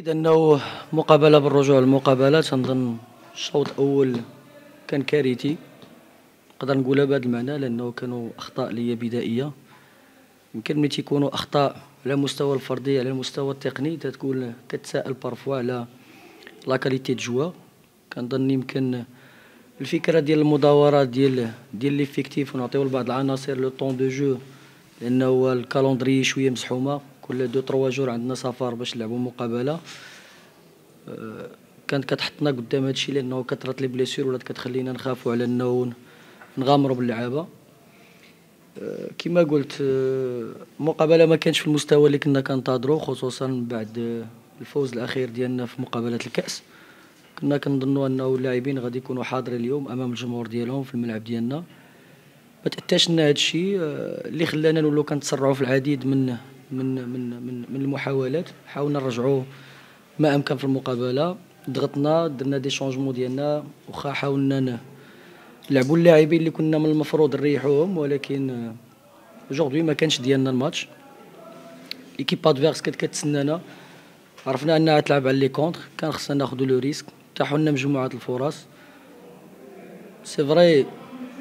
اكيد انه مقابله بالرجوع للمقابلات تنظن الشوط الاول كان كارثي. نقدر نقولها بهذا المعنى لانه كانوا اخطاء ليا بدائيه. يمكن ملي تيكونوا اخطاء على المستوى الفردي على المستوى التقني تتكون كتساءل بارفوا على لا كاليتي دو جوا. كنظن يمكن الفكره ديال المداورات ديال ليفيكتيف ونعطيو لبعض العناصر لو طون دو جو، لانه الكالوندري شويه مزحومه، كل 2 3 جور عندنا سفر باش نلعبوا مقابله. كانت كتحطنا قدام هادشي لانه كثرت لي بليسير ولات كتخلينا نخافوا على انه نغامروا باللعابه. كما قلت المقابله ما كانش في المستوى اللي كنا كنتظروا، خصوصا بعد الفوز الاخير ديالنا في مقابله الكاس. كنا كنظنوا انه اللاعبين غادي يكونوا حاضرين اليوم امام الجمهور ديالهم في الملعب ديالنا. ما تاتاش لنا هذا الشيء اللي خلانا نولوا كنتسرعوا في العديد من المحاولات. حاولنا نرجعوا ما امكن في المقابله، ضغطنا، درنا دي شونجمون ديالنا، واخا حاولنا نلعبوا اللاعبين اللي كنا من المفروض نريحوهم، ولكن جوردي ما كانش ديالنا الماتش. ليكيب ادفيرس كانت كتسنانا، عرفنا انها تلعب على لي كونتر، كان خصنا ناخذوا لو ريسك. تاحوا لنا مجموعه الفرص. سي فري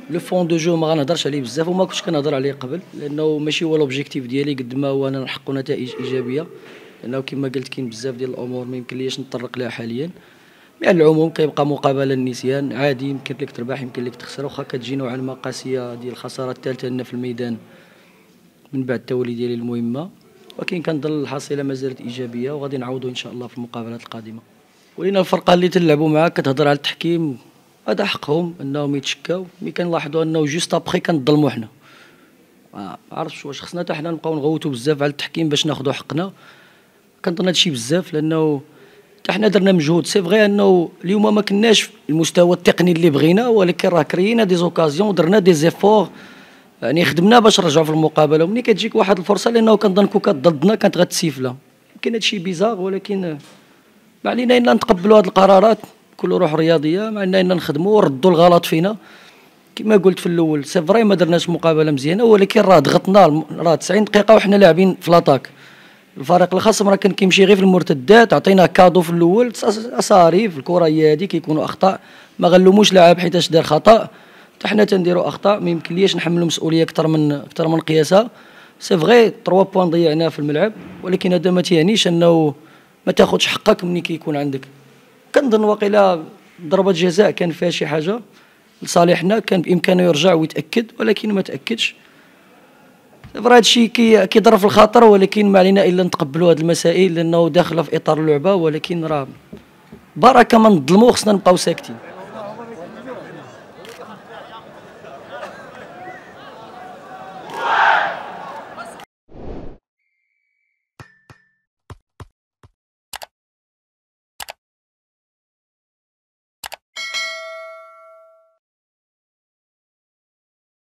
لو فون دو جو ما غنهضرش عليه بزاف وما كنتش كنهضر عليه قبل، لانه ماشي هو لوبجيكتيف ديالي قد ما هو انا نحقق نتائج ايجابيه، لانه كما قلت كاين بزاف ديال الامور ما يمكن ليش نتطرق لها حاليا. على العموم كيبقى مقابله النسيان عادي، يمكن لك تربح يمكن لك تخسر، واخا كتجي نوعا ما قاسيه ديال الخساره الثالثه لنا في الميدان من بعد التولي ديالي المهمه، ولكن كنظن الحصيله مازالت ايجابيه وغادي نعوضوا ان شاء الله في المقابلات القادمه. ولينا الفرقه اللي تلعبوا معاك كتهضر على التحكيم، هذا حقهم انهم يتشكاو، ملي كنلاحظوا انه جوست ابخي كنظلموا حنا. ما عرفتش واش خصنا حتى حنا نبقاو نغوتوا بزاف على التحكيم باش ناخذوا حقنا. كنظن هذا الشيء بزاف لانه حتى حنا درنا مجهود. سي فغي انه اليوم ما كناش في المستوى التقني اللي بغينا، ولكن راه كرينا دي زوكازيون ودرنا دي زيفور، يعني خدمنا باش نرجعوا في المقابله. وملي كتجيك واحد الفرصه لانه كنظن كون كانت ضدنا كانت غتسيفلا. يمكن هذا الشيء بيزار، ولكن ما علينا الا نتقبلوا هذه القرارات بكل روح رياضيه، ما علينا الا نخدموا ونردوا الغلط فينا. كما قلت في الاول سي فري ما درناش مقابله مزيانه، ولكن راه ضغطنا، راه 90 دقيقه وحنا لاعبين في لاطاك. الفريق الخصم راه كان كيمشي غير في المرتدات، عطيناه كادو في الاول اصاري في الكره هي هذه كيكونوا اخطاء، ما غنلوموش لاعب حيتاش دار خطا، حتى حنا تنديروا اخطاء ما يمكنليش نحملوا مسؤوليه اكثر من قياسها. سي فغي 3 بوان ضيعناه في الملعب، ولكن هذا ما تيعنيش انه ما تاخذش حقك ملي كيكون عندك. كنظن واقيلا ضربه جزاء كان فيها شي حاجه لصالحنا، كان بامكانه يرجع ويتاكد ولكن ما تاكدش. هذا الشيء كيضر في الخاطر، ولكن ما علينا الا نتقبلوا هذه المسائل لانه داخله في اطار اللعبه، ولكن راه بركه ما نظلموا، خصنا نبقاو ساكتين.